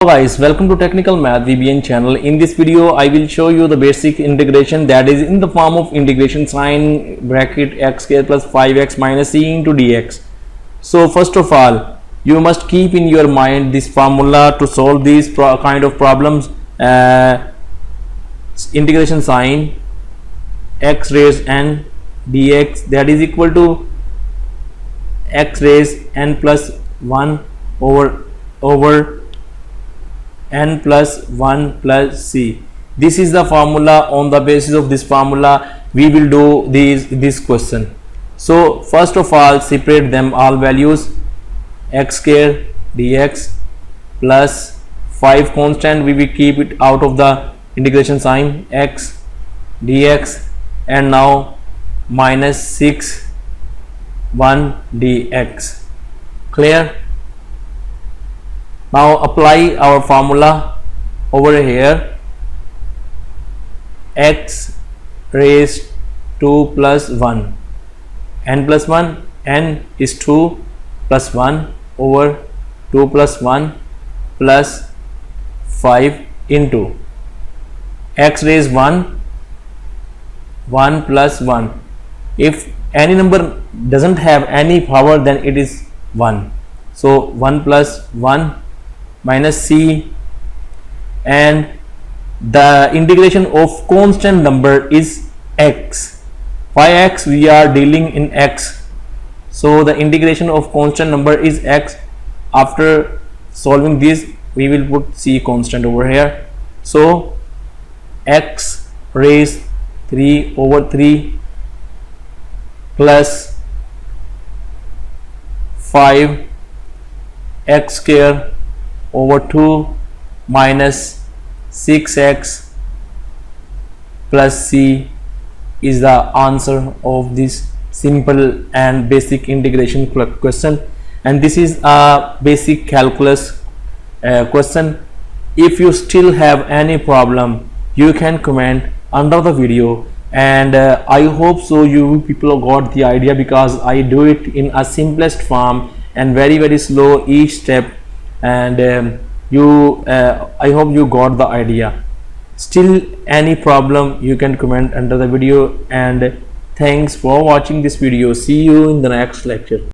Hello guys, welcome to Technical Mathvbn channel. In this video I will show you the basic integration, that is in the form of integration sign bracket x square plus 5x minus c into dx. So first of all, you must keep in your mind this formula to solve these kind of problems. Integration sign x raised n dx, that is equal to x raised n plus 1 over n plus 1 plus c. This is the formula. On the basis of this formula we will do this question. So first of all, separate them all values. X square dx plus 5 constant, we will keep it out of the integration sign, x dx, and now minus 6 1 dx. Clear? Now apply our formula over here. X raised 2 plus 1, n plus 1, n is 2 plus 1 over 2 plus 1 plus 5 into x raised 1 plus 1. If any number doesn't have any power, then it is 1. So 1 plus 1 minus c, and the integration of constant number is x. Why x? We are dealing in x, so the integration of constant number is x. After solving this, we will put c constant over here. So x raised 3 over 3 plus 5 x square over 2 minus 6x plus c is the answer of this simple and basic integration question. And this is a basic calculus question. If you still have any problem, you can comment under the video, and I hope so you people got the idea, because I do it in a simplest form and very slow each step, and I hope you got the idea. Still any problem, you can comment under the video, and thanks for watching this video. See you in the next lecture.